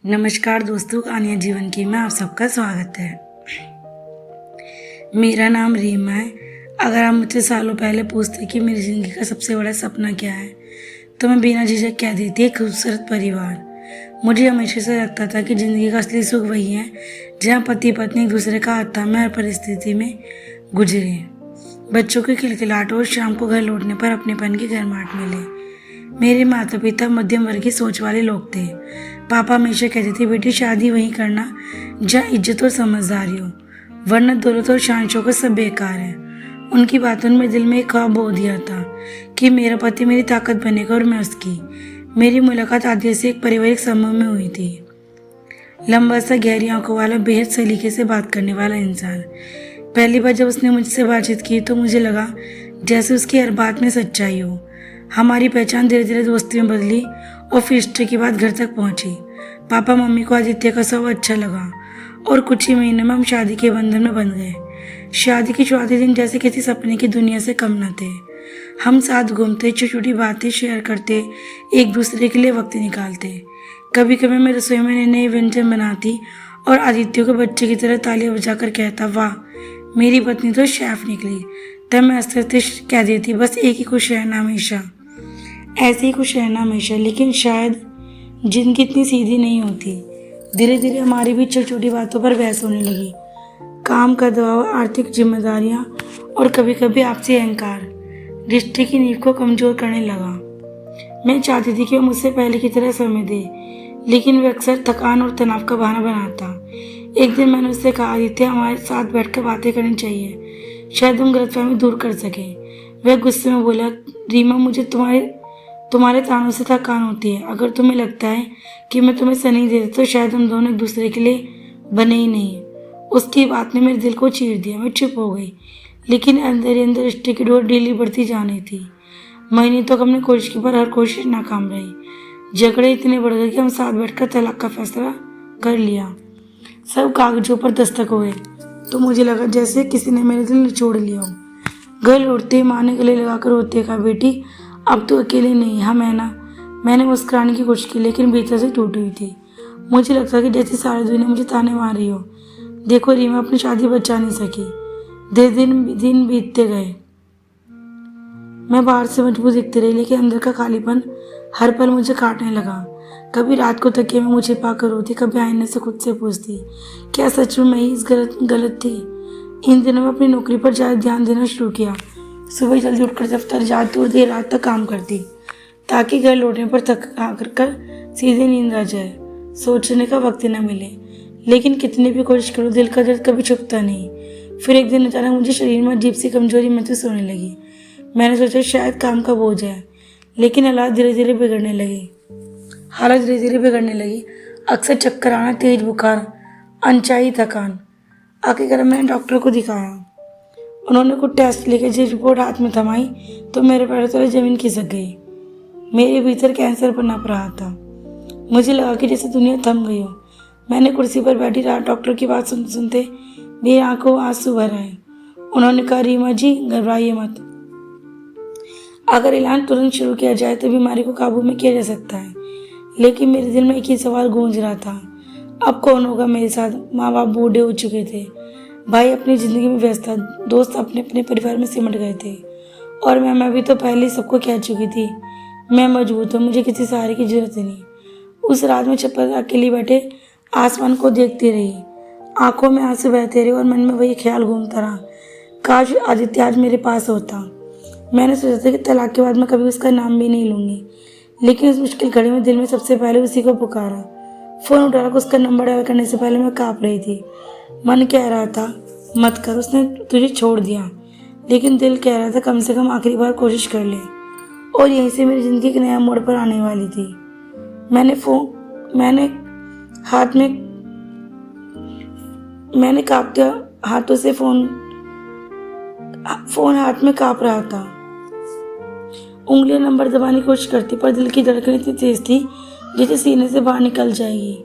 नमस्कार दोस्तों, आनिया जीवन की में आप सबका स्वागत है। मेरा नाम रीमा है। अगर आप मुझसे सालों पहले पूछते कि मेरी ज़िंदगी का सबसे बड़ा सपना क्या है, तो मैं बिना झिझक कह देती एक खूबसूरत परिवार। मुझे हमेशा से लगता था कि ज़िंदगी का असली सुख वही है जहाँ पति पत्नी एक दूसरे का हाथ थामे हर परिस्थिति में गुजरे। बच्चों की खिलखिलाहट और शाम को घर लौटने पर अपनेपन की गर्माहट मिले। मेरे माता पिता मध्यम वर्ग की सोच वाले लोग थे। पापा हमेशा कहते थे, बेटी शादी वहीं करना जहाँ इज्जत और समझदारी हो, वरना दौलत और शान शौकत सब बेकार है। उनकी बातों में दिल में एक ख्वाब बो दिया था कि मेरा पति मेरी ताकत बनेगा और मैं उसकी। मेरी मुलाकात आदित्य से एक पारिवारिक समूह में हुई थी। लंबा सा गहरी आंखों वाला, बेहद सलीके से बात करने वाला इंसान। पहली बार जब उसने मुझसे बातचीत की तो मुझे लगा जैसे उसकी हर बात में सच्चाई हो। हमारी पहचान धीरे धीरे दोस्ती में बदली और फिर हिस्ट्री की बात घर तक पहुंची। पापा मम्मी को आदित्य का स्वभाव अच्छा लगा और कुछ ही महीने में हम शादी के बंधन में बंध गए। शादी के शुरुआती दिन जैसे किसी सपने की दुनिया से कम न थे। हम साथ घूमते, छोटी छोटी बातें शेयर करते, एक दूसरे के लिए वक्त निकालते। कभी कभी मैं रसोई में नए नए व्यंजन बनाती और आदित्य को बच्चे की तरह तालियां बजाकर कहता, वाह मेरी पत्नी तो शेफ निकली। तब मैं हंसते कह देती, बस एक ही खुश रहना हमेशा, ऐसे ही खुश रहना हमेशा। लेकिन शायद जिंदगी इतनी सीधी नहीं होती। धीरे धीरे हमारी भी छोटी छोटी बातों पर बहस होने लगी। काम का दबाव, आर्थिक जिम्मेदारियां और कभी कभी आपसी अहंकार रिश्ते की नींव को कमजोर करने लगा। मैं चाहती थी कि वो मुझसे पहले की तरह समय दे, लेकिन वे अक्सर थकान और तनाव का बहाना बनाता। एक दिन मैंने उससे कहा, आदित्य हमारे साथ बैठकर बातें करनी चाहिए, शायद हम गलतफहमी दूर कर सकें। वह गुस्से में बोला, रीमा मुझे तुम्हारे तानों से थकान होती है। अगर तुम्हें लगता है कि मैं तुम्हें सही नहीं देता तो शायद हम दोनों एक दूसरे के लिए बने ही नहीं। उसकी बात ने मेरे दिल को चीर दिया। मैं चुप हो गई, लेकिन अंदर ही अंदर रिश्ते की डोर ढीली बढ़ती जानी थी। महीने तक हमने कोशिश की पर हर कोशिश नाकाम रही। झगड़े इतने बढ़ गए कि हम साथ बैठकर तलाक का फैसला कर लिया। सब कागजों पर दस्तक हुए तो मुझे लगा जैसे किसी ने मेरे दिल निचोड़ लिया हो। घर लौटते ही माँ ने गले लगाकर रोते कहा, बेटी अब तो अकेले नहीं, हम है ना। मैंने मुस्कुराने की कोशिश की, लेकिन भीतर से टूटी हुई थी। मुझे लगता कि जैसे सारी दुनिया मुझे ताने मार रही हो। देखो रीमा अपनी शादी बचा नहीं सकी। दिन बीतते गए। मैं बाहर से मजबूत दिखती रही, लेकिन अंदर का खालीपन हर पल मुझे काटने लगा। कभी रात को तकिए में मुझे पाकर रोती, कभी आईने से खुद से पूछती, क्या सच में मैं ही गलत थी। इन दिनों में अपनी नौकरी पर ज़्यादा ध्यान देना शुरू किया। सुबह जल्दी उठकर दफ्तर जाती और देर रात तक काम करती, ताकि घर लौटने पर थक कर सीधे नींद आ जाए, सोचने का वक्त न मिले। लेकिन कितनी भी कोशिश करूँ, दिल का दर्द कभी छुपता नहीं। फिर एक दिन अचानक मुझे शरीर में अजीब सी कमजोरी महसूस होने लगी। मैंने सोचा शायद काम का बोझ है, लेकिन हालात धीरे धीरे बिगड़ने लगी। अक्सर चक्कर आना, तेज बुखार, अनचाही थकान। आखिरकार मैंने डॉक्टर को दिखाया। उन्होंने कुछ टेस्ट लेके जब रिपोर्ट हाथ में थमाई तो मेरे पैरों तले जमीन खिसक गई। मेरे भीतर कैंसर पनप रहा था। मुझे लगा कि जैसे दुनिया थम गई हो। मैंने कुर्सी पर बैठी रहा। डॉक्टर की बात सुनते मेरी आंखों में आंसू भर आए। उन्होंने कहा, रीमा जी घबराइए मत, अगर इलाज तुरंत शुरू किया जाए तो बीमारी को काबू में किया जा सकता है। लेकिन मेरे दिल में एक ही सवाल गूंज रहा था, अब कौन होगा मेरे साथ। माँ बाप बूढ़े हो चुके थे, भाई अपनी ज़िंदगी में व्यस्त था, दोस्त अपने अपने परिवार में सिमट गए थे, और मैं भी तो पहले ही सबको कह चुकी थी मैं मजबूत हूँ, मुझे किसी सहारे की जरूरत नहीं। उस रात में छत पर अकेली बैठे आसमान को देखती रही। आंखों में आंसू बहते रहे और मन में वही ख्याल घूमता रहा, काश आदित्य आज मेरे पास होता। मैंने सोचा था कि तलाक के बाद मैं कभी उसका नाम भी नहीं लूँगी, लेकिन उस मुश्किल घड़ी में दिल में सबसे पहले उसी को पुकारा। फ़ोन उठाकर उसका नंबर डायल करने से पहले मैं काँप रही थी। मन कह रहा था मत कर, उसने तुझे छोड़ दिया, लेकिन दिल कह रहा था कम से कम आखिरी बार कोशिश कर ले। और यहीं से मेरी ज़िंदगी एक नया मोड़ पर आने वाली थी। मैंने कांपते हाथों से फोन हाथ में कांप रहा था। उंगलियां नंबर दबाने की कोशिश करती, पर दिल की धड़कन इतनी तेज थी जैसे सीने से बाहर निकल जाएगी।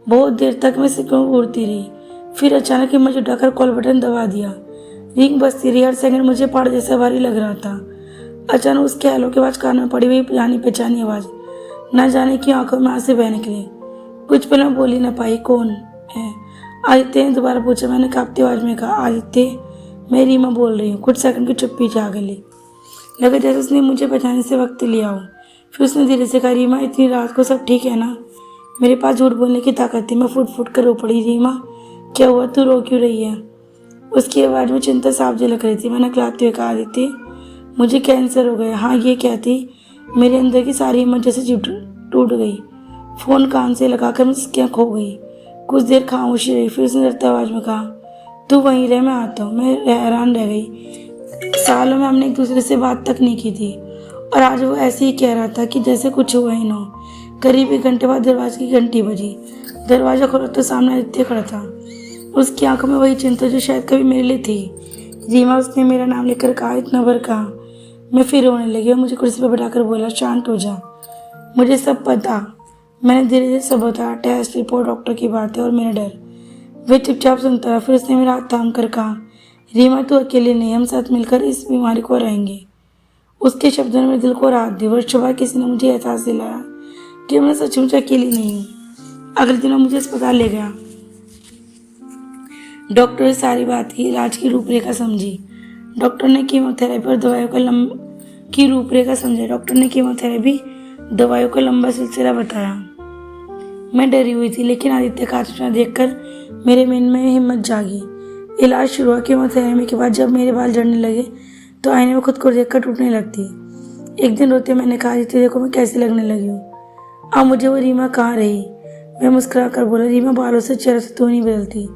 बहुत देर तक मैं सिकों उड़ती रही। फिर अचानक हिम्मत जुटाकर कॉल बटन दबा दिया। रिंग बजती रही। हर सेकंड मुझे पहाड़ जैसा भारी लग रहा था। अचानक उसके हेलो की आवाज़ कान में पड़ी हुई, जानी पहचानी आवाज़। न जाने क्यों आंखों में आंसू बह निकले। कुछ पल में बोली न पाई, कौन है? आदित्य ने दोबारा पूछा। मैंने कांपती आवाज में कहा, आदित्य, मैं रीमा बोल रही हूँ। कुछ सेकंड की चुप्पी छा गई, लगा जैसे उसने मुझे पहचानने से वक्त लिया हो। फिर उसने धीरे से कहा, रीमा, इतनी रात को सब ठीक है ना? मेरे पास झूठ बोलने की ताकत थी। मैं फुट फुट कर रो पड़ी। रीमा, क्या हुआ? तू रो क्यों रही है? उसकी आवाज़ में चिंता साफ झलक रही थी। मैंने खिलाते हुए कहा, आदित्य, मुझे कैंसर हो गया। हाँ, ये कहती मेरे अंदर की सारी हिम्मत जैसे टूट गई। फ़ोन कान से लगाकर मैं सिसकियाँ खो गई। कुछ देर खामोशी रही, फिर उसने डरते आवाज़ में कहा, तू वहीं रह, मैं आता हूँ। मैं हैरान रह गई। सालों में हमने एक दूसरे से बात तक नहीं की थी और आज वो ऐसे ही कह रहा था कि जैसे कुछ हुआ ही ना हो। करीब 1 घंटे बाद दरवाजे की घंटी बजी। दरवाज़ा खोला तो सामने आदित्य खड़ा था। उसकी आंखों में वही चिंता जो शायद कभी मेरे लिए थी। रीमा, उसने मेरा नाम लेकर कहा, इतना भर कहा। मैं फिर रोने लगी और मुझे कुर्सी पर बैठाकर बोला, शांत हो जा, मुझे सब पता। मैंने धीरे धीरे सब बताया, टेस्ट रिपोर्ट, डॉक्टर की बातें और मेरा डर। वह चुपचाप सुनता रहा। फिर उसने मेरा हाथ थाम कर कहा, रीमा, तू अकेली नहीं, हम साथ मिलकर इस बीमारी को रहेंगे। उसके शब्दों ने मेरे दिल को राहत दी। वर्षों बाद किसी ने मुझे एहसास दिलाया कि मैं सचमुच अकेली नहीं हूँ। अगले दिनों मुझे अस्पताल ले गया। डॉक्टर ने सारी बात की, इलाज की रूपरेखा समझी। डॉक्टर ने कीमोथेरेपी और दवाइयों का लंबा सिलसिला बताया। मैं डरी हुई थी, लेकिन आदित्य का आत्मा देखकर मेरे मन में हिम्मत जागी। इलाज शुरू हुआ। कीमोथेरेपी के बाद जब मेरे बाल झड़ने लगे तो आईने में खुद को देखकर टूटने लगती। एक दिन रोते मैंने कहा, आदित्य, देखो मैं कैसी लगने लगी हूँ। अब मुझे वो रीमा कहाँ रही? मैं मुस्कुरा कर बोला, रीमा, बालों से चेहरे से तू नहीं बदलती।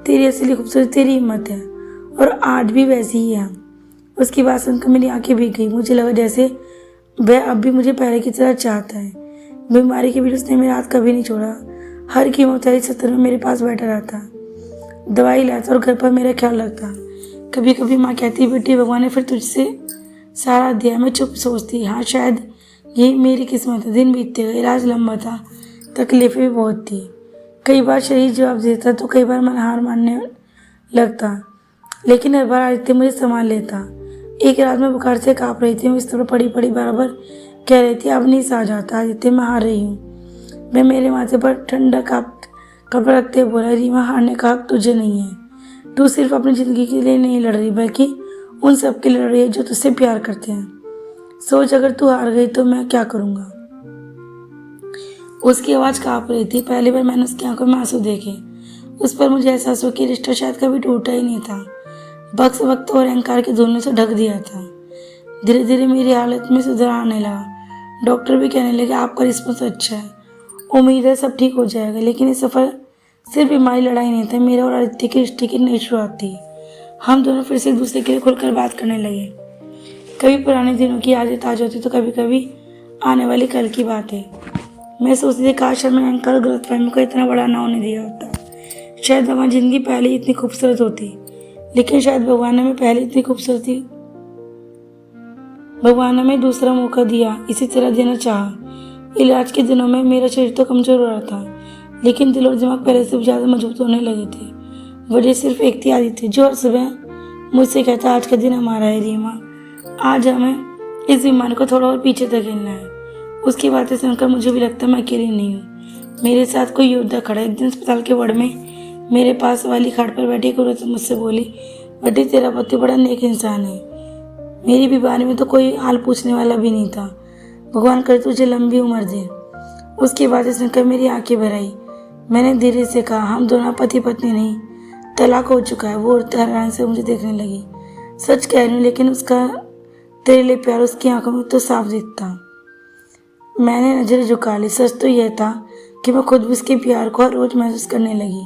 तेरी असली खूबसूरती तेरी हिम्मत है और आज भी वैसी ही है। उसकी बात सुनकर मेरी आंखें भीग गई। मुझे लगा जैसे वह अब भी मुझे पहले की तरह चाहता है। बीमारी के बीच उसने मेरा हाथ कभी नहीं छोड़ा। हर कीमोथेरेपी सत्र में मेरे पास बैठा रहता, दवाई लाता और घर पर मेरा ख्याल रखता। कभी कभी माँ कहती, बेटी, भगवान ने फिर तुझसे सहारा दिया। मैं चुप सोचती, हाँ, शायद यही मेरी किस्मत है। दिन बीतते गए, इलाज लंबा था, तकलीफें भी बहुत थी। कई बार शरीर जवाब देता तो कई बार मन हार मानने लगता, लेकिन हर बार आदित्य मुझे संभाल लेता। एक रात में बुखार से काँप रही थी। मैं बिस्तर पर पड़ी पड़ी बराबर कह रही थी, अब नहीं सहा जाता आदित्य, मैं हार रही हूँ। मैं मेरे माथे पर ठंडा कपड़ा रखते हुए बोला, रीमा, हारने का हक तुझे नहीं है। तू सिर्फ अपनी ज़िंदगी के लिए नहीं लड़ रही, बल्कि उन सब के लिए लड़ रही है जो तुझसे प्यार करते हैं। सोच, अगर तू हार गई तो मैं क्या करूँगा? उसकी आवाज़ काँप रही थी। पहली बार मैंने उसकी आंखों में आंसू देखे। उस पर मुझे एहसास हुआ कि रिश्ता शायद कभी टूटा ही नहीं था, वक्त और अहंकार के धुएं से ढक दिया था। धीरे धीरे मेरी हालत में सुधार आने लगा। डॉक्टर भी कहने लगे, आपका रिस्पॉन्स अच्छा है, उम्मीद है सब ठीक हो जाएगा। लेकिन ये सफ़र सिर्फ बीमारी लड़ाई नहीं था, मेरे और आदित्य के रिश्ते की नई शुरुआत थी। हम दोनों फिर से एक दूसरे के लिए खुलकर बात करने लगे। कभी पुराने दिनों की यादें ताज़ा होती तो कभी कभी आने वाली कल की बातें। मैं सोचती थी, काश हमें अहंकार और गलतफहमी को इतना बड़ा ना होने दिया होता। शायद हमारी ज़िंदगी पहले ही इतनी खूबसूरत होती, लेकिन शायद भगवान ने हमें दूसरा मौका दिया, इसी तरह देना चाहा। इलाज के दिनों में मेरा शरीर तो कमज़ोर हो रहा था, लेकिन दिल और दिमाग पहले से ज़्यादा मजबूत होने लगे थे। वजह सिर्फ एक थी, आदित्य, जो हर सुबह मुझसे कहता, आज का दिन हमारा है रीमा, आज हमें इस बीमारी को थोड़ा और पीछे धकेलना है। उसकी बातें सुनकर मुझे भी लगता मैं अकेली नहीं हूँ, मेरे साथ कोई योद्धा खड़ा है। एक दिन अस्पताल के वार्ड में मेरे पास वाली खाट पर बैठी एक औरत मुझसे बोली, बेटी, तेरा पति बड़ा नेक इंसान है। मेरी बीमारी में तो कोई हाल पूछने वाला भी नहीं था। भगवान करे तुझे लंबी उम्र दे। उसकी बातें सुनकर मेरी आंखें भर आई। मैंने धीरे से कहा, हम दोनों पति पत्नी नहीं, तलाक हो चुका है। वो औरत हैरान से मुझे देखने लगी। सच कह रही हूँ, लेकिन उसका तेरे लिए प्यार उसकी आंखों में तो साफ दिखता। मैंने नजरें झुका ली। सच तो यह था कि मैं खुद भी उसके प्यार को हर रोज महसूस करने लगी।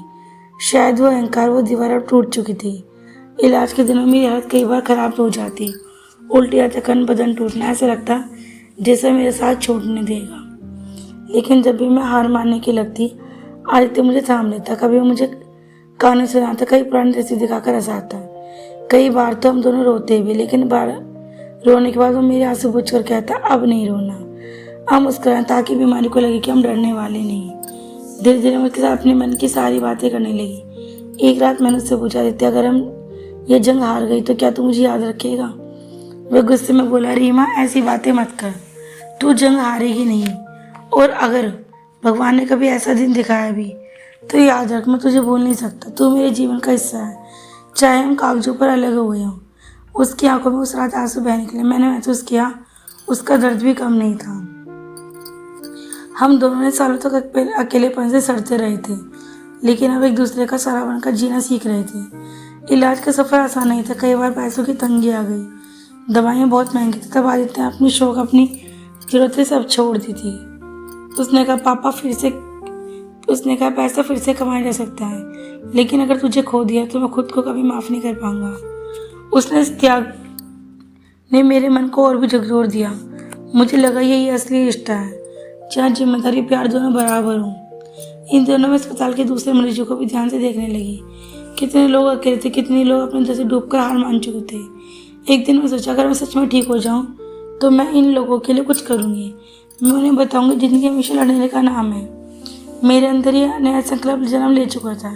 शायद वो अहंकार, वो दीवार अब टूट चुकी थी। इलाज के दिनों मेरी हालत कई बार खराब हो जाती, उल्टियाँ, थकन, बदन टूटना, ऐसा लगता जैसे मेरे साथ छोड़ने देगा। लेकिन जब भी मैं हार मानने की लगती, आदित्य मुझे थाम लेता। कभी वो मुझे गाने सुनाता, कई पुरानी तस्वीर दिखाकर हंसाता। कई बार तो हम दोनों रोते भी, लेकिन रोने के बाद वो मेरे आंसू पोंछ कर कहता, अब नहीं रोना। हम मुस्कुराएं ताकि बीमारी को लगे कि हम डरने वाले नहीं। धीरे धीरे मैं उसके साथ अपने मन की सारी बातें करने लगी। एक रात मैंने उससे पूछा, आदित्य, अगर हम ये जंग हार गई तो क्या तू मुझे याद रखेगा? वह गुस्से में बोला, रीमा, ऐसी बातें मत कर, तू जंग हारेगी नहीं, और अगर भगवान ने कभी ऐसा दिन दिखाया भी तो याद रख, मैं तुझे भूल नहीं सकता। तू मेरे जीवन का हिस्सा है, चाहे हम कागजों पर अलग हुए हों। उसकी आंखों में उस रात आंसू बह निकले। मैंने महसूस किया उसका दर्द भी कम नहीं था। हम दोनों ने सालों तक अकेलेपन से सड़ते रहे थे, लेकिन अब एक दूसरे का सहारा बनकर जीना सीख रहे थे। इलाज का सफ़र आसान नहीं था। कई बार पैसों की तंगी आ गई, दवाइयाँ बहुत महंगी थी। तब आदित्य ने अपनी शौक, अपनी जरूरतें सब छोड़ दी थी। उसने कहा पैसा फिर से कमाया जा सकता है, लेकिन अगर तुझे खो दिया तो मैं खुद को कभी माफ़ नहीं कर पाऊंगा। उसने इस त्याग ने मेरे मन को और भी झकझोर दिया। मुझे लगा यही असली रिश्ता है, जहाँ जिम्मेदारी प्यार दोनों बराबर हों। इन दिनों में अस्पताल के दूसरे मरीजों को भी ध्यान से देखने लगी। कितने लोग अकेले थे, कितने लोग अपने अंदर से डूबकर हार मान चुके थे। एक दिन मैं सोचा, अगर मैं सच में ठीक हो जाऊं तो मैं इन लोगों के लिए कुछ करूंगी। मैं उन्हें बताऊंगी जिंदगी हमेशा लड़ने का नाम है। मेरे अंदर ये नया संकल्प जन्म ले चुका था।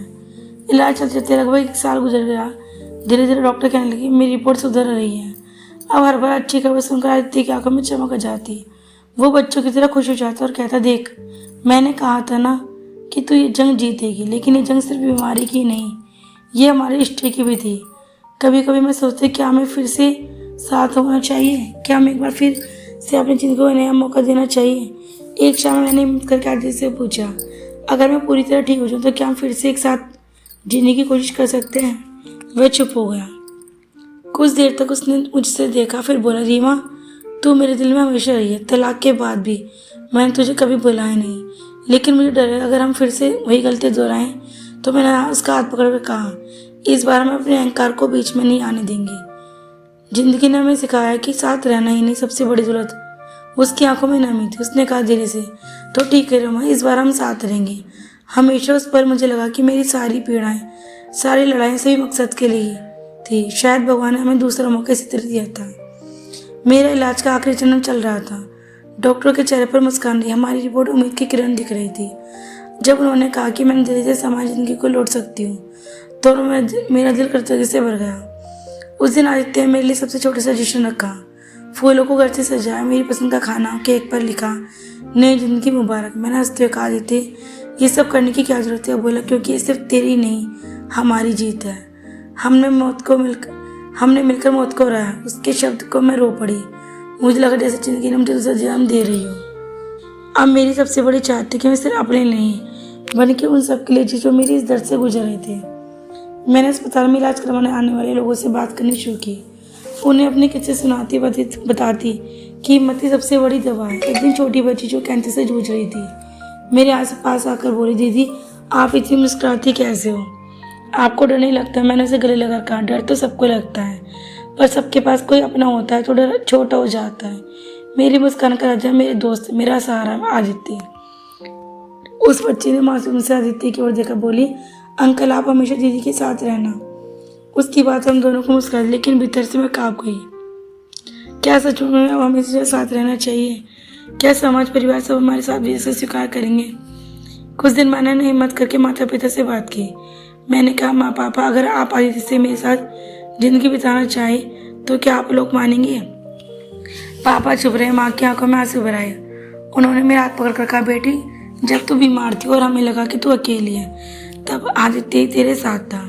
इलाज चलते चलते लगभग 1 साल गुजर गया। धीरे धीरे डॉक्टर कहने लगी मेरी रिपोर्ट सुधर रही है। अब हर बार अच्छी खबर सुनकर आदित्य की आंखों में चमक आ जाती। वो बच्चों की तरह खुश हो जाता और कहता, देख मैंने कहा था ना कि तू ये जंग जीतेगी। लेकिन ये जंग सिर्फ बीमारी की नहीं, ये हमारे रिश्ते की भी थी। कभी कभी मैं सोचती क्या हमें फिर से साथ होना चाहिए, क्या हमें एक बार फिर से अपनी जिंदगी को नया मौका देना चाहिए। एक शाम मैंने हिम्मत करके आदित्य से पूछा, अगर मैं पूरी तरह ठीक हो जाऊँ तो क्या हम फिर से एक साथ जीने की कोशिश कर सकते हैं। वह चुप हो गया। कुछ देर तक उसने मुझसे देखा, फिर बोला, रीमा तू मेरे दिल में हमेशा रही है। तलाक के बाद भी मैंने तुझे कभी बुलाया नहीं, लेकिन मुझे डर है अगर हम फिर से वही गलती दोहराएं। तो मैंने उसका हाथ पकड़कर कहा, इस बार हम अपने अहंकार को बीच में नहीं आने देंगे। जिंदगी ने हमें सिखाया कि साथ रहना ही नहीं सबसे बड़ी दौलत। उसकी आंखों में नमी थी। उसने कहा धीरे से, तो ठीक है रमा, इस बार हम साथ रहेंगे हमेशा। उस पर मुझे लगा कि मेरी सारी पीड़ाएं, सारी लड़ाई सही मकसद के लिए थी। शायद भगवान ने हमें दूसरा मौका इसी तरह दिया था। मेरा इलाज का आखिरी चरण चल रहा था। डॉक्टरों के चेहरे पर मुस्कान रही, हमारी रिपोर्ट उम्मीद की किरण दिख रही थी। जब उन्होंने कहा कि मैं धीरे धीरे समाज जिंदगी को लौट सकती हूँ, तो मेरा दिल कृतज्ञता से भर गया। उस दिन आदित्य ने मेरे लिए सबसे छोटा सा जश्न रखा। फूलों को घर से सजाया, मेरी पसंद का खाना, केक पर लिखा नई जिंदगी मुबारक। मैंने हंसते हुए कहा, आदित्य ये सब करने की क्या जरूरत है। बोला, क्योंकि ये सिर्फ तेरी नहीं हमारी जीत है। हमने मिलकर मौत को हराया। उसके शब्द को मैं रो पड़ी। मुझे लगा जैसे जिंदगी ने मुझे दूसरा जन्म दे रही हो। अब मेरी सबसे बड़ी चाहत थी कि मैं सिर्फ अपने नहीं बल्कि उन सब के लिए जो मेरी इस दर्द से गुजर रहे थे। मैंने अस्पताल में इलाज करवाने आने वाले लोगों से बात करनी शुरू की। उन्हें अपने किस्से सुनाती बताती कि हिम्मत ही सबसे बड़ी दवा है। एक दिन छोटी बच्ची जो कैंसर से जूझ रही थी मेरे पास आकर बोली, दीदी आप इतनी मुस्कुराती कैसे हो, आपको डर नहीं लगता। मैंने उसे गले लगा कहा, डर तो सबको लगता है, पर सबके पास कोई अपना होता है तो डर छोटा हो जाता है। मेरी मुस्कान का राजा मेरे दोस्त, मेरा सहारा आदित्य। उस बच्ची ने मासूम से आदित्य की ओर देखा, बोली, अंकल आप हमेशा दीदी के साथ रहना। उसकी बात हम दोनों को मुस्कुरा दी, लेकिन भीतर से मैं कांप गई। क्या सच में अब हमेशा साथ रहना चाहिए? क्या समाज परिवार सब हमारे साथ भी ऐसे स्वीकार करेंगे? कुछ दिन मैंने हिम्मत करके माता पिता से बात की। मैंने कहा, माँ पापा अगर आप आदित्य से मेरे साथ जिंदगी बिताना चाहे तो क्या आप लोग मानेंगे? पापा चुप रहे, माँ की आंखों में आंसू भर आए। उन्होंने मेरा हाथ पकड़ कर कहा, बेटी जब तू बीमार थी और हमें लगा कि तू अकेली है, तब आदित्य ही तेरे साथ था।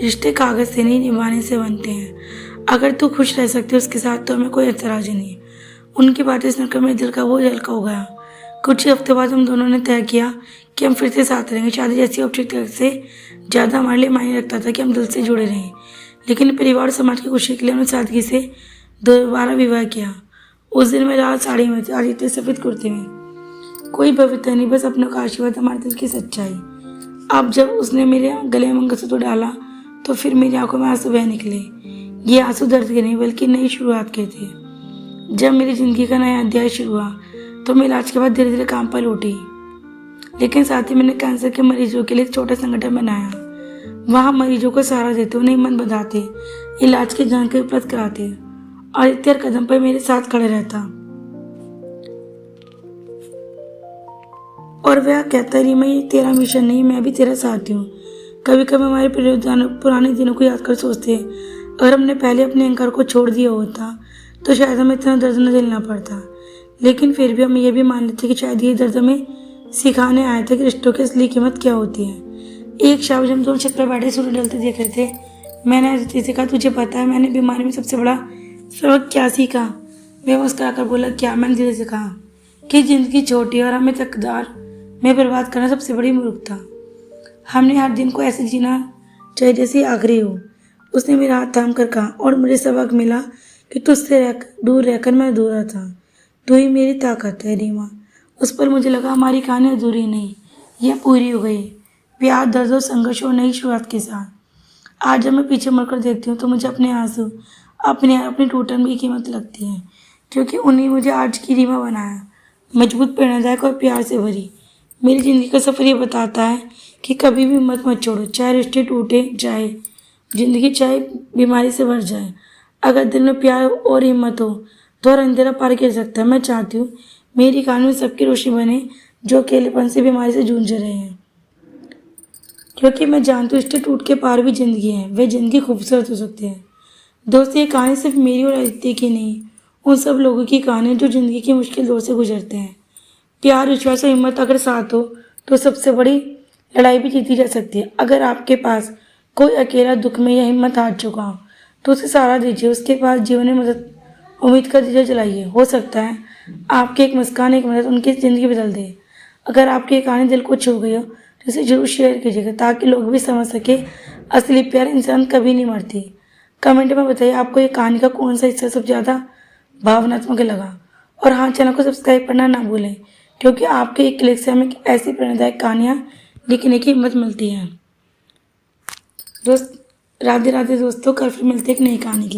रिश्ते कागज से नहीं निभाने से बनते हैं। अगर तू खुश रह सकती है उसके साथ तो हमें कोई एतराज नहीं। उनकी बातें सुनकर मेरे दिल का बोझ हल्का हो गया। कुछ ही हफ्ते बाद हम दोनों ने तय किया कि हम फिर से साथ रहेंगे। शादी जैसी औपचारिकता से ज़्यादा हमारे लिए मायने रखता था कि हम दिल से जुड़े रहें। लेकिन परिवार और समाज की खुशी के लिए हमने सादगी से दोबारा विवाह किया। उस दिन मैं लाल साड़ी में थी, आदित्य सफ़ेद कुर्ते में। कोई भव्यता नहीं, बस अपनों का आशीर्वाद, हमारे दिल की सच्चाई। अब जब उसने मेरे गले में मंगलसूत्र डाला तो फिर मेरी आंखों में आंसू बह निकले। ये आंसू दर्द के नहीं बल्कि नई शुरुआत के थे। जब मेरी ज़िंदगी का नया अध्याय शुरू हुआ तो मैं इलाज के बाद धीरे धीरे काम पर लौटी। लेकिन साथ ही मैंने कैंसर के मरीजों के लिए एक छोटा संगठन बनाया। वहाँ मरीजों को सहारा देते, उन्हें हिम्मत बताते, इलाज की जानकारी उपलब्ध कराते। आदित्य हर कदम पर मेरे साथ खड़े रहता और वह कहता, रीमा ये तेरा मिशन नहीं, मैं भी तेरा साथी हूँ। कभी कभी हमारे पुराने दिनों को याद कर सोचते हैं, अगर हमने पहले अपने अहंकार को छोड़ दिया होता तो शायद हमें इतना दर्द न झेलना पड़ता। लेकिन फिर भी हम ये भी मान लेते कि शायद ये दर्द हमें सिखाने आए थे कि रिश्तों की असली कीमत क्या होती है। एक शाम जब हम दोनों छत पर बैठे सूरज ढलते देख रहे थे, मैंने अदिति से कहा, तुझे पता है मैंने बीमारी में सबसे बड़ा सबक क्या सीखा? वह मुस्कुराकर बोला, क्या? मैंने धीरे से कहा कि जिंदगी छोटी और हमें तकदार में बर्बाद करना सबसे बड़ी मूर्खता। हमने हर दिन को ऐसे जीना चाहिए जैसे आखिरी हो। उसने मेरा हाथ थाम कर कहा, और मुझे सबक मिला कि तुझसे दूर रहकर मैं अधूरा था। तू ही मेरी ताकत है रीमा। उस पर मुझे लगा हमारी कहानी अधूरी नहीं, यह पूरी हो गई। प्यार, दर्द और संघर्ष और नई शुरुआत के साथ। आज जब मैं पीछे मुड़कर देखती हूँ तो मुझे अपने आंसू, अपनी टूटन की कीमत लगती है, क्योंकि उन्हीं मुझे आज की रीमा बनाया, मजबूत, प्रेरणादायक और प्यार से भरी। मेरी ज़िंदगी का सफ़र ये बताता है कि कभी भी हिम्मत मत छोड़ो, चाहे रिश्ते टूटे, चाहे ज़िंदगी चाहे बीमारी से भर जाए। अगर दिल में प्यार और हिम्मत हो तो हर अंधेरा पार किया जा सकता है। मैं चाहती हूँ मेरी कहानी में सबकी रोशनी बने जो अकेलेपन से, बीमारी से जूझ रहे हैं, क्योंकि मैं जानती हूँ रिश्ते टूट के पार भी ज़िंदगी है, वे ज़िंदगी खूबसूरत हो सकते हैं। दोस्तों, ये कहानी सिर्फ मेरी और अदिति की नहीं, उन सब लोगों की कहानी है जो ज़िंदगी की मुश्किल दौर से गुजरते हैं। प्यार, विश्वास और हिम्मत अगर साथ हो तो सबसे बड़ी लड़ाई भी जीती जा सकती है। अगर आपके पास कोई अकेला दुख में या हिम्मत हार चुका हो तो उसे सहारा दीजिए, उसके पास जीवन में मदद, उम्मीद का दिया जलाइए। हो सकता है आपकी एक मुस्कान, एक मदद उनकी ज़िंदगी बदल दे। अगर आपकी ये कहानी दिल को छू गई हो तो इसे जरूर शेयर कीजिएगा, ताकि लोग भी समझ सके असली प्यार इंसान कभी नहीं मरती। कमेंट में बताइए आपको ये कहानी का कौन सा हिस्सा सबसे ज़्यादा भावनात्मक लगा। और हाँ, चैनल को सब्सक्राइब करना ना भूलें, क्योंकि आपके एक क्लिक से हमें ऐसी प्रेरणादायक कहानियाँ लिखने की हिम्मत मिलती है। राधे राधे दोस्तों, कल फिर मिलते एक नई कहानी की।